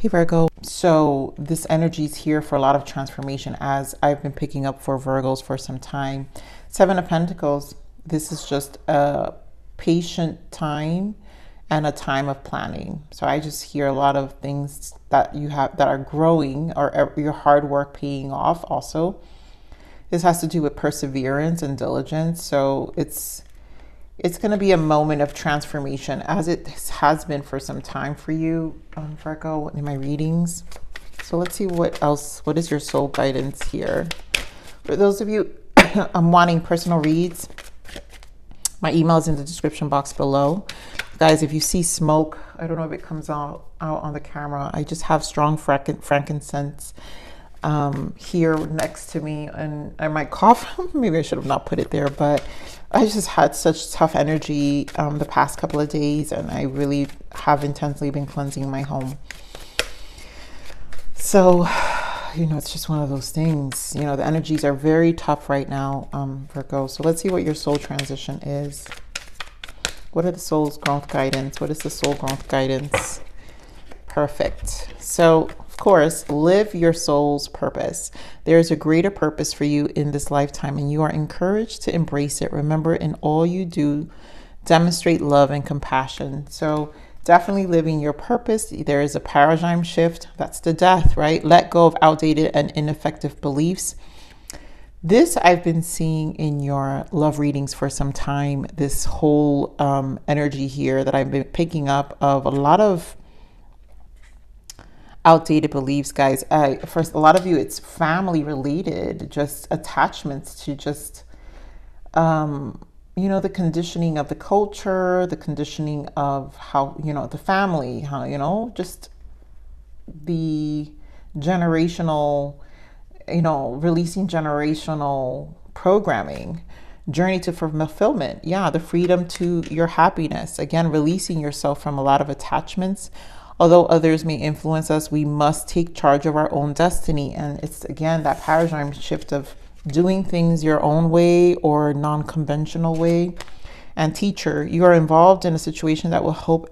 Hey Virgo. So this energy is here for a lot of transformation, as I've been picking up for Virgos for some time. Seven of Pentacles. This is just a patient time and a time of planning. So I just hear a lot of things that you have that are growing, or your hard work paying off also. This has to do with perseverance and diligence. So it's going to be a moment of transformation, as it has been for some time for you, Virgo, in my readings. So let's see what else. What is your soul guidance here? For those of you I'm wanting personal reads, my email is in the description box below. Guys, if you see smoke, I don't know if it comes out on the camera. I just have strong frankincense here next to me, and I might cough. Maybe I should have not put it there, but I just had such tough energy the past couple of days, and I really have intensely been cleansing my home. So, it's just one of those things. The energies are very tough right now, Virgo. So let's see what your soul transition is. What are the soul's growth guidance? What is the soul growth guidance? Perfect. So, of course, live your soul's purpose. There is a greater purpose for you in this lifetime, and you are encouraged to embrace it. Remember, in all you do, demonstrate love and compassion. So definitely living your purpose. There is a paradigm shift. That's the death, right? Let go of outdated and ineffective beliefs. This I've been seeing in your love readings for some time. This whole energy here that I've been picking up of a lot of outdated beliefs, guys. For a lot of you, it's family related, just attachments to just, the conditioning of the culture, the conditioning of how, the family, how, just the generational, releasing generational programming, journey to fulfillment. Yeah, the freedom to your happiness. Again, releasing yourself from a lot of attachments. Although others may influence us, we must take charge of our own destiny. And it's, again, that paradigm shift of doing things your own way or non-conventional way. And teacher, you are involved in a situation that will help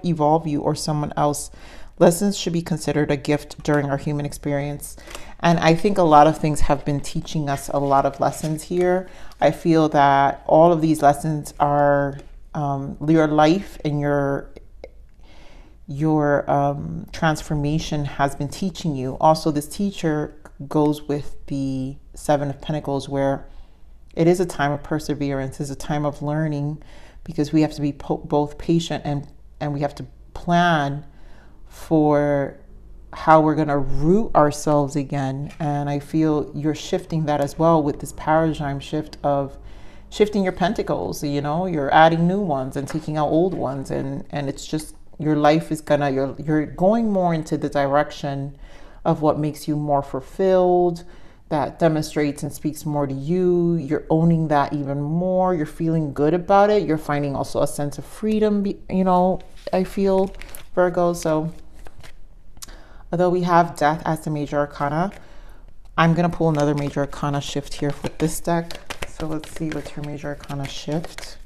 evolve you or someone else. Lessons should be considered a gift during our human experience. And I think a lot of things have been teaching us a lot of lessons here. I feel that all of these lessons are your life and your transformation has been teaching you. Also, this teacher goes with the Seven of Pentacles, where it is a time of perseverance, is a time of learning, because we have to be both patient and we have to plan for how we're going to root ourselves again. And I feel you're shifting that as well with this paradigm shift of shifting your pentacles. You're adding new ones and taking out old ones, and it's just, your life is you're going more into the direction of what makes you more fulfilled, that demonstrates and speaks more to you. You're owning that even more. You're feeling good about it. You're finding also a sense of freedom, I feel, Virgo. So although we have death as the major arcana, I'm going to pull another major arcana shift here for this deck. So let's see what's your major arcana shift.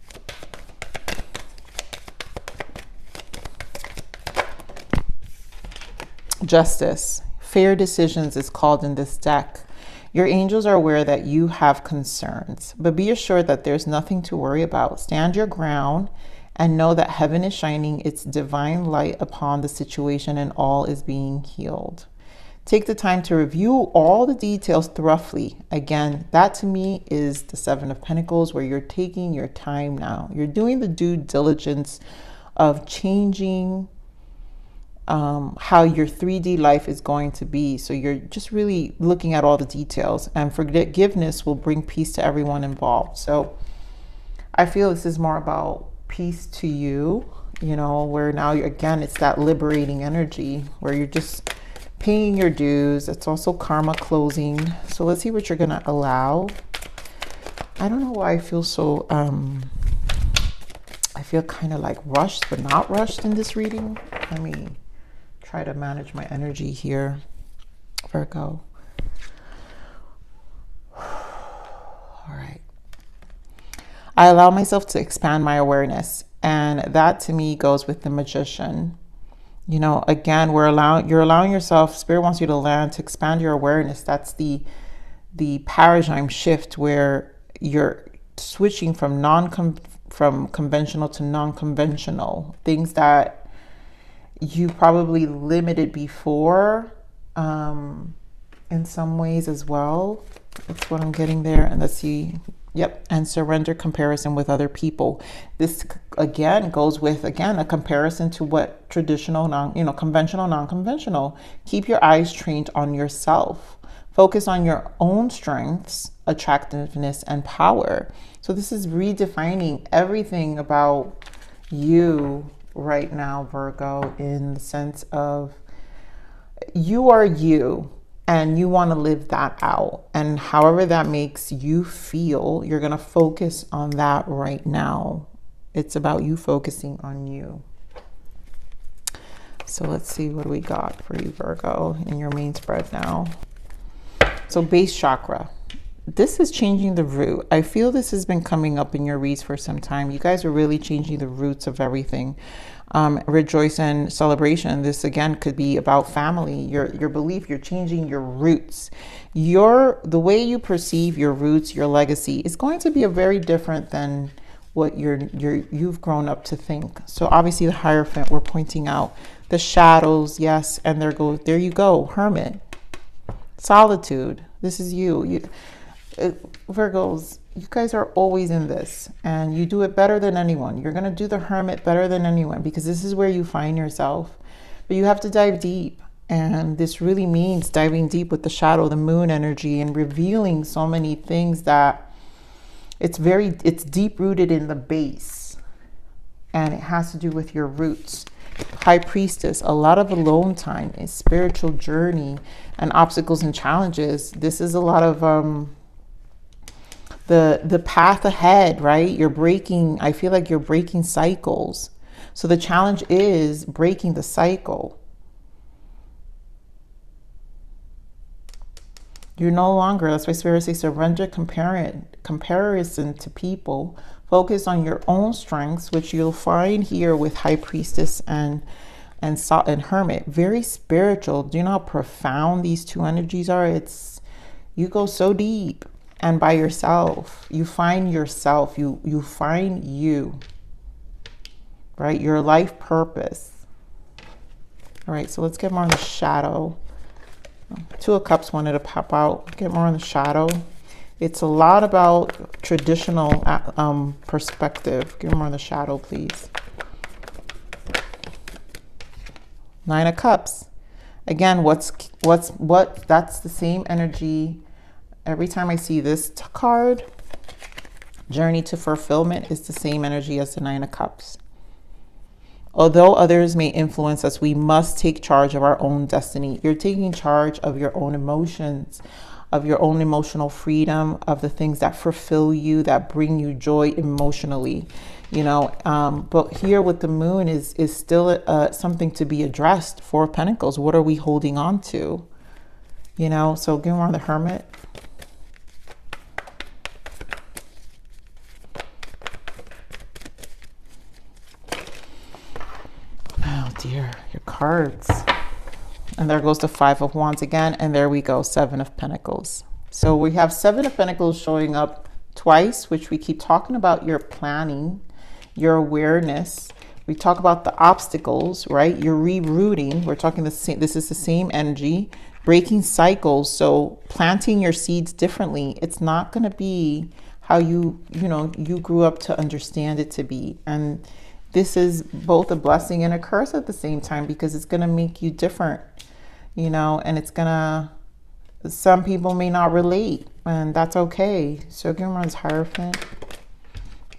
Justice. Fair decisions is called in this deck. Your angels are aware that you have concerns, but be assured that there's nothing to worry about. Stand your ground and know that heaven is shining its divine light upon the situation and all is being healed. Take the time to review all the details thoroughly. Again, that to me is the Seven of Pentacles, where you're taking your time now. You're doing the due diligence of changing how your 3D life is going to be. So you're just really looking at all the details, and forgiveness will bring peace to everyone involved. So I feel this is more about peace to you, where now again, it's that liberating energy where you're just paying your dues. It's also karma closing. So let's see what you're going to allow. I don't know why I feel so, I feel kind of like rushed, but not rushed in this reading. Let me try to manage my energy here, Virgo. All right. I allow myself to expand my awareness, and that to me goes with the Magician. You know, again, you're allowing yourself, Spirit wants you to learn to expand your awareness. That's the paradigm shift where you're switching from from conventional to non-conventional, things that you probably limited before, in some ways as well. That's what I'm getting there. And let's see. Yep. And surrender comparison with other people. This again goes with, again, a comparison to what traditional, conventional, non-conventional. Keep your eyes trained on yourself. Focus on your own strengths, attractiveness, and power. So this is redefining everything about you right now, Virgo, in the sense of you are you. And you want to live that out. And however that makes you feel, you're going to focus on that right now. It's about you focusing on you. So let's see what we got for you, Virgo, in your main spread now. So base chakra. This is changing the root. I feel this has been coming up in your reads for some time. You guys are really changing the roots of everything. Rejoice and celebration. This again could be about family, your belief. You're changing your roots. The way you perceive your roots, your legacy is going to be a very different than what you've grown up to think. So obviously the Hierophant, we're pointing out the shadows, yes, and there you go, Hermit, solitude. This is you. Virgos, you guys are always in this, and you do it better than anyone. You're going to do the Hermit better than anyone, because this is where you find yourself. But you have to dive deep, and this really means diving deep with the shadow, the moon energy, and revealing so many things that it's deep rooted in the base, and it has to do with your roots. High Priestess, a lot of alone time, a spiritual journey, and obstacles and challenges. This is a lot of the path ahead, right? I feel like you're breaking cycles. So the challenge is breaking the cycle. You're no longer, that's why Spirit says, surrender comparison to people. Focus on your own strengths, which you'll find here with High Priestess and Hermit. Very spiritual. Do you know how profound these two energies are? You go so deep. And by yourself, you find yourself, you find you, right? Your life purpose. All right, so let's get more on the shadow. Two of Cups wanted to pop out. Get more on the shadow. It's a lot about traditional perspective. Give more on the shadow, please. Nine of Cups. Again, that's the same energy. Every time I see this card, Journey to Fulfillment, is the same energy as the Nine of Cups. Although others may influence us, we must take charge of our own destiny. You're taking charge of your own emotions, of your own emotional freedom, of the things that fulfill you, that bring you joy emotionally. But here with the moon is still something to be addressed. Four of Pentacles. What are we holding on to? So give me more on the Hermit. Dear, your cards. And there goes the Five of Wands again, and there we go, Seven of Pentacles. So we have Seven of Pentacles showing up twice, which we keep talking about your planning, your awareness. We talk about the obstacles, right? You're rerouting. We're talking the same. This is the same energy, breaking cycles. So planting your seeds differently. It's not going to be how you grew up to understand it to be. And this is both a blessing and a curse at the same time, because it's going to make you different, and some people may not relate, and that's okay. So give me on Hierophant.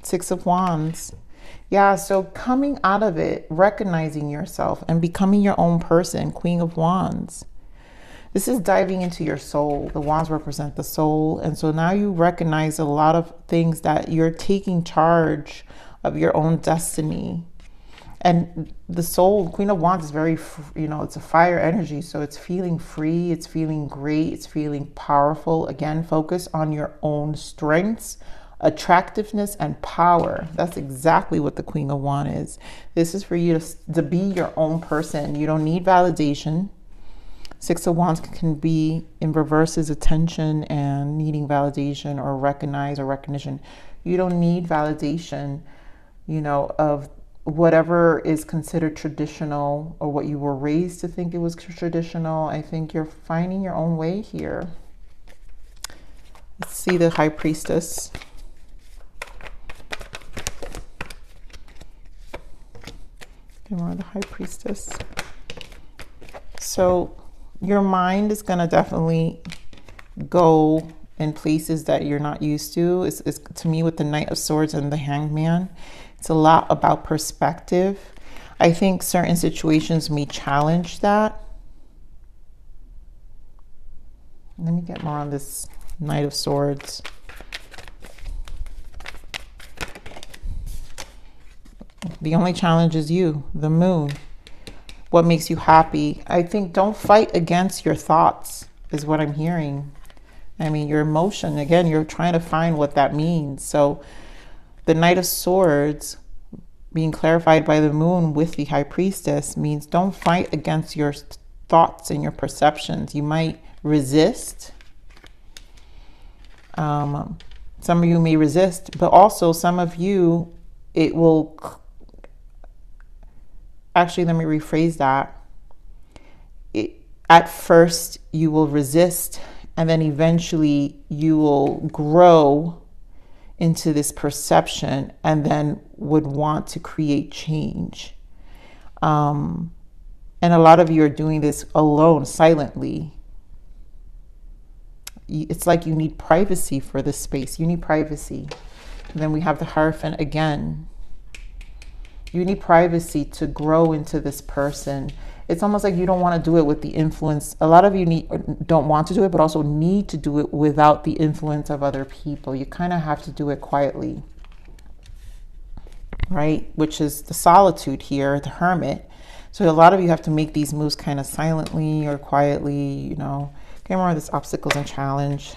Six of Wands. Yeah, so coming out of it, recognizing yourself and becoming your own person, Queen of Wands. This is diving into your soul. The wands represent the soul. And so now you recognize a lot of things that you're taking charge of your own destiny. And the soul, Queen of Wands, is very, it's a fire energy. So it's feeling free. It's feeling great. It's feeling powerful. Again, focus on your own strengths, attractiveness and power. That's exactly what the Queen of Wands is. This is for you to be your own person. You don't need validation. Six of Wands can be in reverse is attention and needing validation or recognition. You don't need validation, you know, of whatever is considered traditional or what you were raised to think it was traditional. I think you're finding your own way here. Let's see the High Priestess. More of the High Priestess. So your mind is going to definitely go in places that you're not used to. It's to me, with the Knight of Swords and the Hanged Man, it's a lot about perspective. I think certain situations may challenge that. Let me get more on this Knight of Swords. The only challenge is you, the moon. What makes you happy? I think don't fight against your thoughts is what I'm hearing. I mean, your emotion, again, you're trying to find what that means. So the Knight of Swords being clarified by the moon with the High Priestess means don't fight against your thoughts and your perceptions. You might resist. Some of you may resist, but also some of you, it will... Actually, let me rephrase that. At first, you will resist, and then eventually you will grow into this perception and then would want to create change. And a lot of you are doing this alone, silently. It's like you need privacy for this space. You need privacy. And then we have the Hierophant again. You need privacy to grow into this person. It's almost like you don't want to do it with the influence. A lot of you don't want to do it, but also need to do it without the influence of other people. You kind of have to do it quietly, right? Which is the solitude here, the Hermit. So a lot of you have to make these moves kind of silently or quietly, you know. Okay, more of this obstacles and challenge.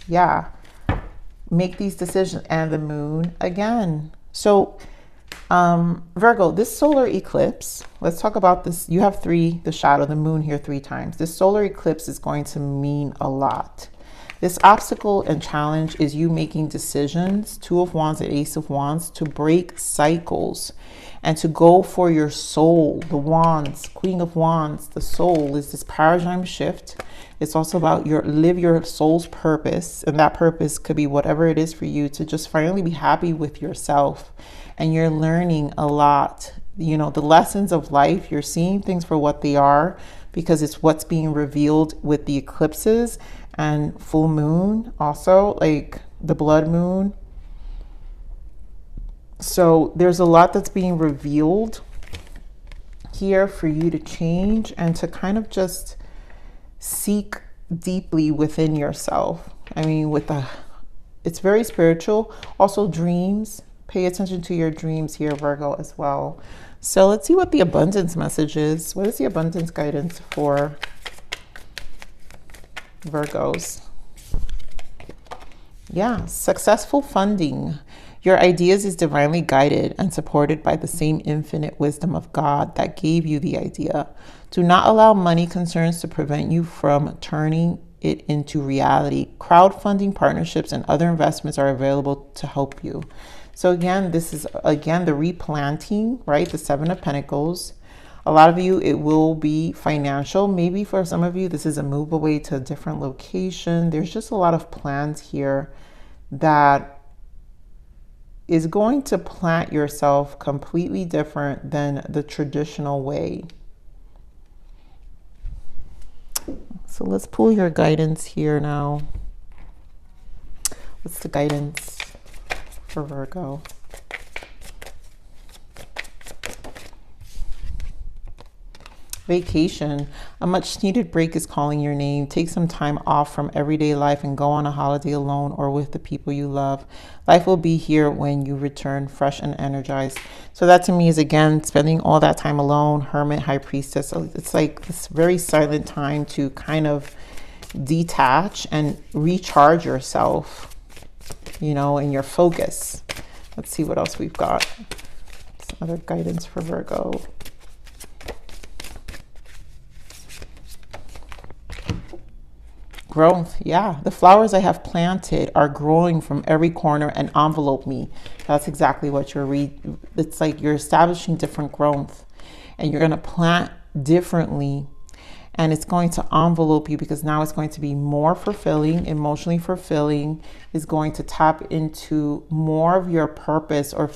Yeah. Make these decisions. And the moon again. So Virgo, this solar eclipse, let's talk about this. You have the shadow, the moon here 3 times. This solar eclipse is going to mean a lot. This obstacle and challenge is you making decisions, 2 of Wands and Ace of Wands, to break cycles and to go for your soul. The Wands, Queen of Wands, the soul is this paradigm shift. It's also about live your soul's purpose. And that purpose could be whatever it is for you, to just finally be happy with yourself. And you're learning a lot, you know, the lessons of life. You're seeing things for what they are, because it's what's being revealed with the eclipses and full moon, also like the blood moon. So there's a lot that's being revealed here for you to change and to kind of just seek deeply within yourself. I mean, it's very spiritual. Also dreams. Pay attention to your dreams here, Virgo, as well. So let's see what the abundance message is. What is the abundance guidance for Virgos? Yeah, successful funding. Your ideas is divinely guided and supported by the same infinite wisdom of God that gave you the idea. Do not allow money concerns to prevent you from turning it into reality. Crowdfunding, partnerships, and other investments are available to help you. So again, this is, again, the replanting, right? The 7 of Pentacles. A lot of you, it will be financial. Maybe for some of you, this is a move away to a different location. There's just a lot of plans here that is going to plant yourself completely different than the traditional way. So let's pull your guidance here now. What's the guidance for Virgo? Vacation. A much needed break is calling your name. Take some time off from everyday life and go on a holiday alone or with the people you love. Life will be here when you return fresh and energized. So that to me is, again, spending all that time alone. Hermit, High Priestess. So it's like this very silent time to kind of detach and recharge yourself. you know, and your focus. Let's see what else we've got. Some other guidance for Virgo. Growth, yeah. The flowers I have planted are growing from every corner and envelope me. That's exactly what you're it's like you're establishing different growth, and you're going to plant differently, and it's going to envelope you because now it's going to be more fulfilling, emotionally fulfilling. Is going to tap into more of your purpose, or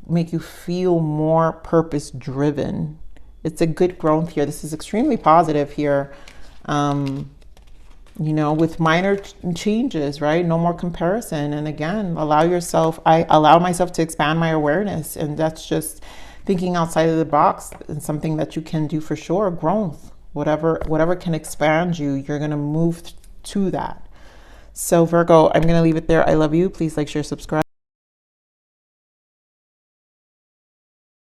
make you feel more purpose driven. It's a good growth here. This is extremely positive here. You know, with minor changes, right? No more comparison. And again, I allow myself to expand my awareness. And that's just thinking outside of the box, and something that you can do for sure. Growth, whatever can expand you, you're going to move to that. So Virgo, I'm going to leave it there. I love you. Please like, share, subscribe.